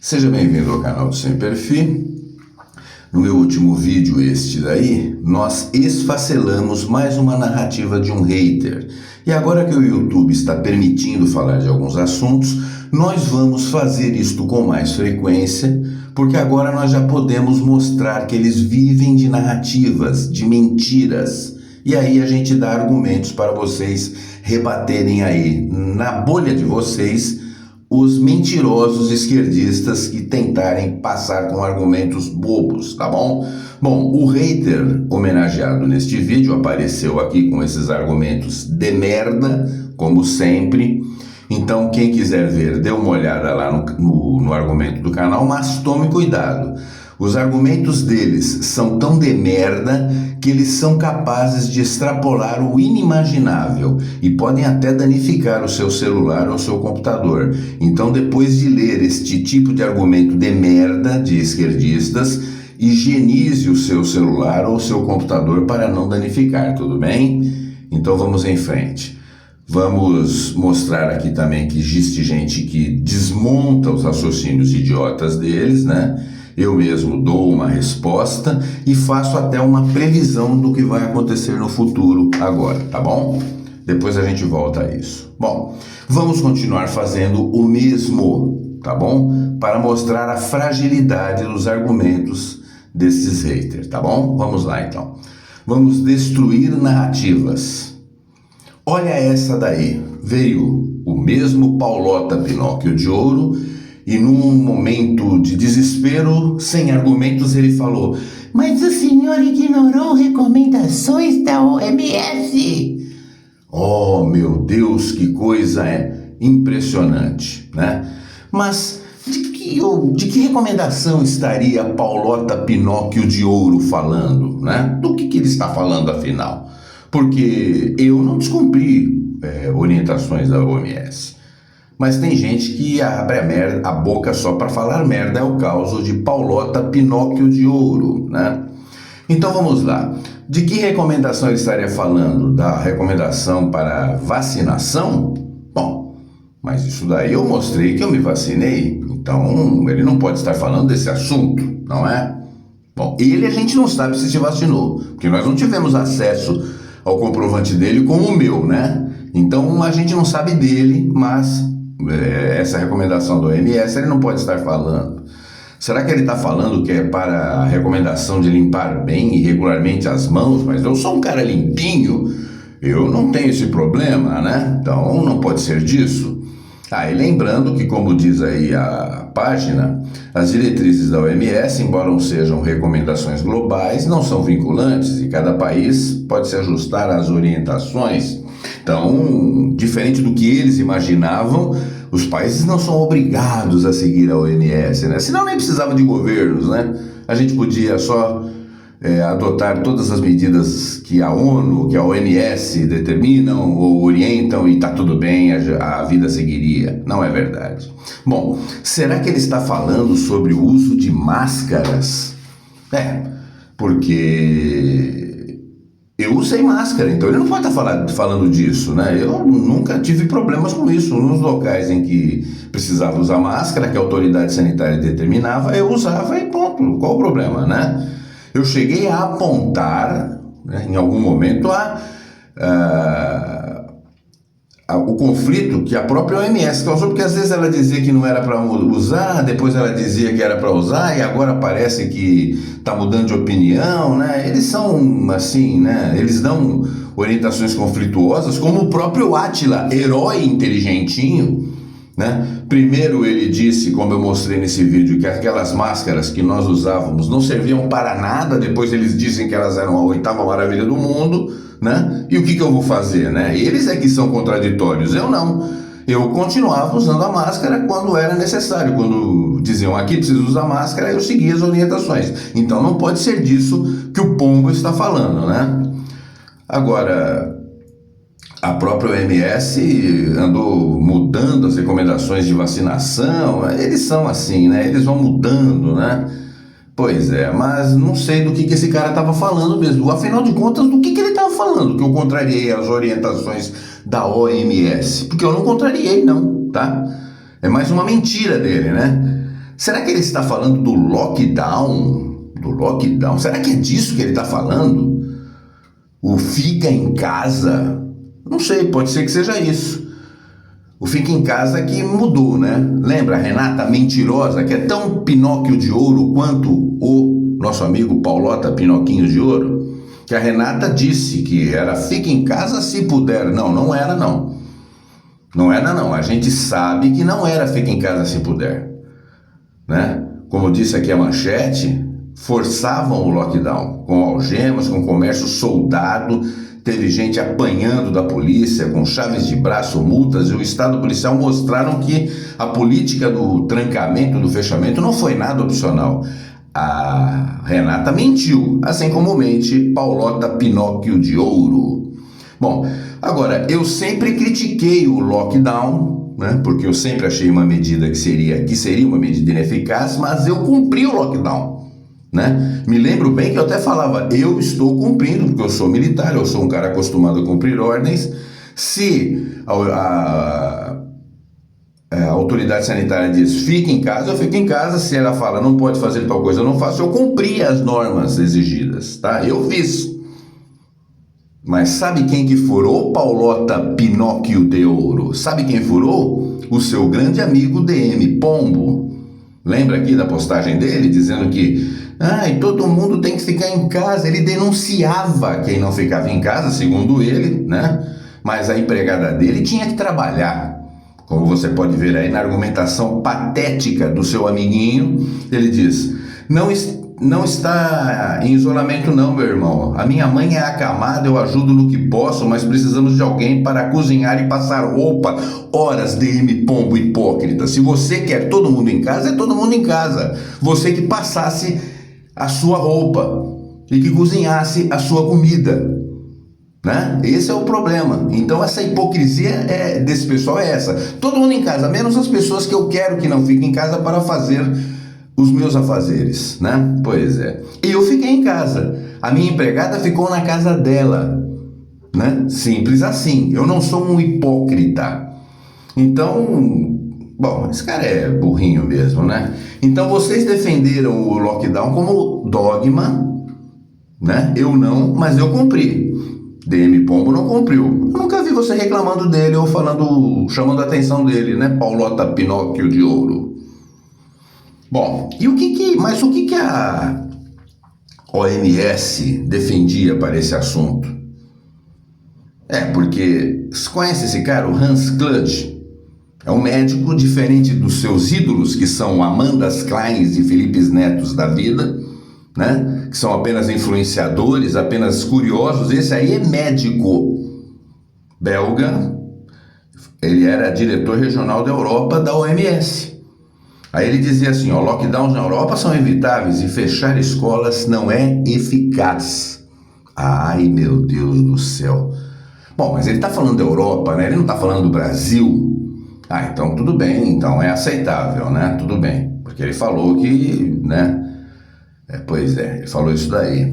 Seja bem-vindo ao canal do Sem Perfil. No meu último vídeo, este daí, nós esfacelamos mais uma narrativa de um hater. E agora que o YouTube está permitindo falar de alguns assuntos, nós vamos fazer isto com mais frequência, porque agora nós já podemos mostrar que eles vivem de narrativas, de mentiras. E aí a gente dá argumentos para vocês rebaterem aí, na bolha de vocês, os mentirosos esquerdistas que tentarem passar com argumentos bobos, tá bom? Bom, o hater homenageado neste vídeo apareceu aqui com esses argumentos de merda, como sempre. Então, quem quiser ver, dê uma olhada lá no argumento do canal, mas tome cuidado. Os argumentos deles são tão de merda que eles são capazes de extrapolar o inimaginável e podem até danificar o seu celular ou o seu computador. Então, depois de ler este tipo de argumento de merda de esquerdistas, higienize o seu celular ou o seu computador para não danificar, tudo bem? Então, vamos em frente. Vamos mostrar aqui também que existe gente que desmonta os raciocínios idiotas deles, né? Eu mesmo dou uma resposta e faço até uma previsão do que vai acontecer no futuro agora, tá bom? Depois a gente volta a isso. Bom, vamos continuar fazendo o mesmo, tá bom? Para mostrar a fragilidade dos argumentos desses haters, tá bom? Vamos lá então. Vamos destruir narrativas. Olha essa daí. Veio o mesmo Paulota Pinóquio de Ouro e num momento de desespero, sem argumentos, ele falou: "Mas o senhor ignorou recomendações da OMS." Oh, meu Deus, que coisa impressionante, né? Mas de que recomendação estaria Paulota Pinóquio de Ouro falando, né? Do que ele está falando, afinal? Porque eu não descumpri orientações da OMS. Mas tem gente que abre a boca só para falar merda, é o caso de Paulota Pinóquio de Ouro, né? Então vamos lá. De que recomendação ele estaria falando? Da recomendação para vacinação? Bom, mas isso daí eu mostrei que eu me vacinei, então ele não pode estar falando desse assunto, não é? Bom, a gente não sabe se vacinou, porque nós não tivemos acesso ao comprovante dele como o meu, né? Então a gente não sabe dele, mas essa recomendação do OMS ele não pode estar falando. Será que ele está falando que é para a recomendação de limpar bem e regularmente as mãos? Mas eu sou um cara limpinho, eu não tenho esse problema, né? Então não pode ser disso. E lembrando que, como diz aí a página, as diretrizes da OMS, embora sejam recomendações globais, não são vinculantes e cada país pode se ajustar às orientações. Então, diferente do que eles imaginavam, os países não são obrigados a seguir a OMS, né? Senão nem precisava de governos, né? A gente podia só adotar todas as medidas que a ONU, que a OMS determinam ou orientam e tá tudo bem, a vida seguiria. Não é verdade. Bom, será que ele está falando sobre o uso de máscaras? Porque eu usei máscara, então ele não pode estar falando disso, né? Eu nunca tive problemas com isso. Nos locais em que precisava usar máscara, que a autoridade sanitária determinava, eu usava e ponto. Qual o problema, né? Eu cheguei a apontar, né, em algum momento, o conflito que a própria OMS causou, porque às vezes ela dizia que não era para usar, depois ela dizia que era para usar, e agora parece que está mudando de opinião, né? Eles são assim, né? Eles dão orientações conflituosas, como o próprio Átila, herói inteligentinho, né? Primeiro ele disse, como eu mostrei nesse vídeo, que aquelas máscaras que nós usávamos não serviam para nada, depois eles dizem que elas eram a oitava maravilha do mundo, né? E o que eu vou fazer, né? Eles é que são contraditórios, eu não. Eu continuava usando a máscara quando era necessário, quando diziam aqui precisa usar máscara, eu seguia as orientações. Então não pode ser disso que o pombo está falando, né? Agora, a própria OMS andou mudando as recomendações de vacinação, eles são assim, né? Eles vão mudando, né? Pois é, mas não sei do que esse cara estava falando mesmo. Afinal de contas, do que ele estava falando que eu contrariei as orientações da OMS? Porque eu não contrariei, não, tá? É mais uma mentira dele, né? Será que ele está falando do lockdown? Do lockdown? Será que é disso que ele está falando? O fica em casa? Não sei, pode ser que seja isso. O fica em casa que mudou, né? Lembra a Renata mentirosa, que é tão Pinóquio de ouro quanto o nosso amigo Paulota Pinoquinho de ouro? Que a Renata disse que era fica em casa se puder. Não, não era não. Não era não. A gente sabe que não era fica em casa se puder, né? Como disse aqui a manchete, forçavam o lockdown, com algemas, com comércio soldado, teve gente apanhando da polícia, com chaves de braço, multas, e o Estado policial mostraram que a política do trancamento, do fechamento, não foi nada opcional. A Renata mentiu, assim como mente Paulota Pinóquio de ouro. Bom, agora, eu sempre critiquei o lockdown, né, porque eu sempre achei uma medida que seria uma medida ineficaz, mas eu cumpri o lockdown, né? Me lembro bem que eu até falava, eu estou cumprindo, porque eu sou militar, eu sou um cara acostumado a cumprir ordens. Se a autoridade sanitária diz, fique em casa, eu fico em casa. Se ela fala, não pode fazer tal coisa, eu não faço, eu cumpri as normas exigidas, tá? Eu fiz. Mas sabe quem que furou, Paulota Pinóquio de ouro? Sabe quem furou? O seu grande amigo DM Pombo. Lembra aqui da postagem dele, dizendo que todo mundo tem que ficar em casa. Ele denunciava quem não ficava em casa, segundo ele, né? Mas a empregada dele tinha que trabalhar. Como você pode ver aí na argumentação patética do seu amiguinho, ele diz, não está em isolamento não, meu irmão. A minha mãe é acamada, eu ajudo no que posso, mas precisamos de alguém para cozinhar e passar roupa. Horas, DM Pombo hipócrita. Se você quer todo mundo em casa, é todo mundo em casa. Você que passasse a sua roupa e que cozinhasse a sua comida, né? Esse é o problema. Então essa hipocrisia desse pessoal é essa. Todo mundo em casa, menos as pessoas que eu quero que não fiquem em casa para fazer os meus afazeres, né? Pois é. E eu fiquei em casa. A minha empregada ficou na casa dela, né? Simples assim. Eu não sou um hipócrita. Então, bom, esse cara é burrinho mesmo, né? Então vocês defenderam o lockdown como dogma, né? Eu não, mas eu cumpri. DM Pombo não cumpriu. Eu nunca vi você reclamando dele ou chamando a atenção dele, né? Paulota Pinóquio de ouro. Bom, e o que a OMS defendia para esse assunto? Porque você conhece esse cara, o Hans Kluge? É um médico diferente dos seus ídolos, que são Amandas Kleins e Felipes Netos da vida, né? Que são apenas influenciadores, apenas curiosos. Esse aí é médico belga, ele era diretor regional da Europa da OMS. Aí ele dizia assim, lockdowns na Europa são evitáveis e fechar escolas não é eficaz. Ai, meu Deus do céu. Bom, mas ele está falando da Europa, né? Ele não está falando do Brasil. Então tudo bem, então é aceitável, né? Tudo bem, porque ele falou que, né? Pois é, ele falou isso daí.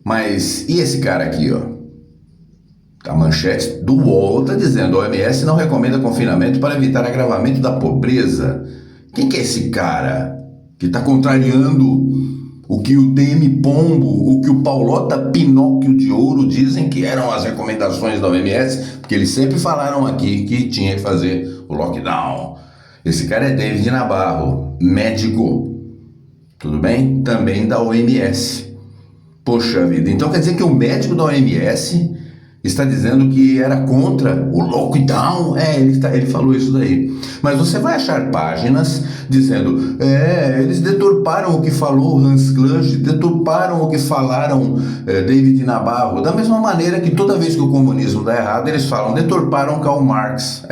Mas, e esse cara aqui, ó? A manchete do UOL está dizendo, a OMS não recomenda confinamento para evitar agravamento da pobreza. Quem que é esse cara que está contrariando o que o DM Pombo, o que o Paulota Pinóquio de ouro dizem que eram as recomendações da OMS? Porque eles sempre falaram aqui que tinha que fazer o lockdown. Esse cara é David Nabarro, médico, tudo bem? Também da OMS. Poxa vida, então quer dizer que o médico da OMS está dizendo que era contra o lockdown? Ele falou isso daí. Mas você vai achar páginas dizendo, eles deturparam o que falou Hans Kluge, deturparam o que falaram David Nabarro, da mesma maneira que toda vez que o comunismo dá errado, eles falam, deturparam Karl Marx.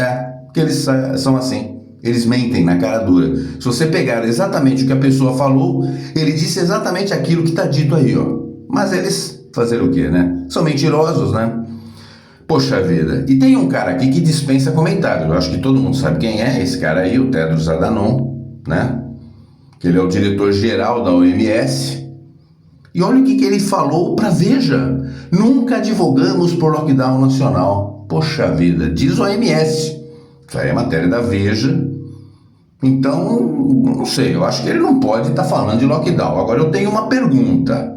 Porque eles são assim, eles mentem na cara dura. Se você pegar exatamente o que a pessoa falou, ele disse exatamente aquilo que está dito aí, ó. Mas eles fazer o quê, né? São mentirosos, né? Poxa vida, e tem um cara aqui que dispensa comentários, eu acho que todo mundo sabe quem é esse cara aí, o Tedros Adhanom, né? Que ele é o diretor-geral da OMS. E olha o que ele falou para Veja, nunca advogamos por lockdown nacional. Poxa vida, diz o OMS, isso aí é matéria da Veja, Então, não sei, eu acho que ele não pode estar falando de lockdown. Agora eu tenho uma pergunta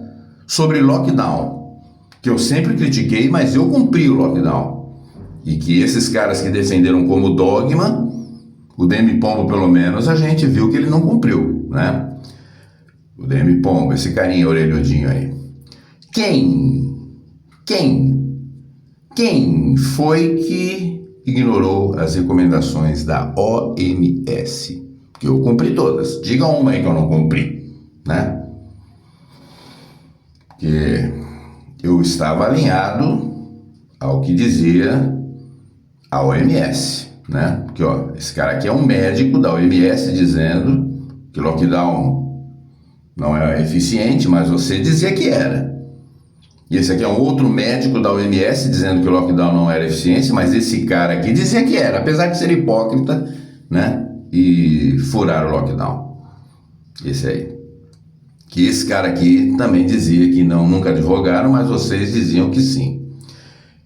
sobre lockdown, que eu sempre critiquei, mas eu cumpri o lockdown. E que esses caras que defenderam como dogma, o DM Pombo pelo menos, a gente viu que ele não cumpriu, né? O DM Pombo, esse carinha orelhudinho aí. Quem foi que ignorou as recomendações da OMS? Que eu cumpri todas. Diga uma aí que eu não cumpri, né? Porque eu estava alinhado ao que dizia a OMS, né? Porque, ó, esse cara aqui é um médico da OMS dizendo que lockdown não é eficiente, mas você dizia que era. E esse aqui é um outro médico da OMS dizendo que o lockdown não era eficiente, mas esse cara aqui dizia que era, apesar de ser hipócrita, né? E furar o lockdown. Esse aí. Que esse cara aqui também dizia que não, nunca advogaram, mas vocês diziam que sim.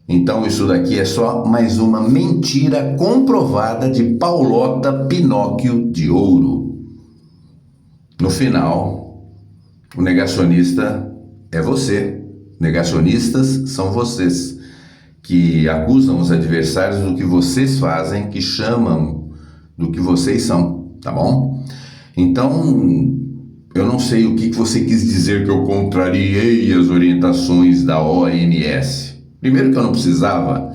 Então isso daqui é só mais uma mentira comprovada de Paulota Pinóquio de Ouro. No final, o negacionista é você. Negacionistas são vocês, que acusam os adversários do que vocês fazem, que chamam do que vocês são, tá bom? Então, eu não sei o que você quis dizer que eu contrariei as orientações da OMS. Primeiro que eu não precisava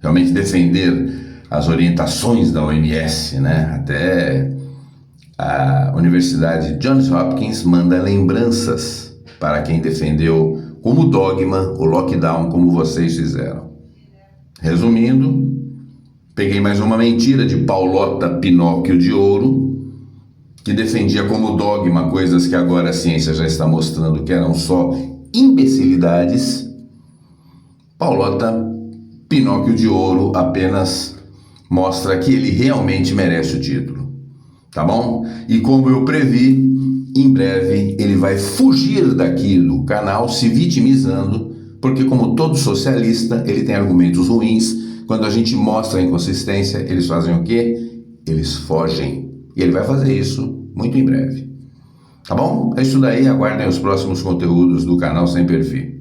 realmente defender as orientações da OMS, né? Até a Universidade Johns Hopkins manda lembranças para quem defendeu como dogma o lockdown como vocês fizeram. Resumindo, peguei mais uma mentira de Paulota Pinóquio de Ouro, que defendia como dogma coisas que agora a ciência já está mostrando que eram só imbecilidades. Paulota Pinóquio de Ouro apenas mostra que ele realmente merece o título, tá bom? E como eu previ, em breve ele vai fugir daqui do canal se vitimizando, porque como todo socialista, ele tem argumentos ruins. Quando a gente mostra a inconsistência, eles fazem o quê? Eles fogem. E ele vai fazer isso muito em breve. Tá bom? É isso daí, aguardem os próximos conteúdos do canal Sem Perfil.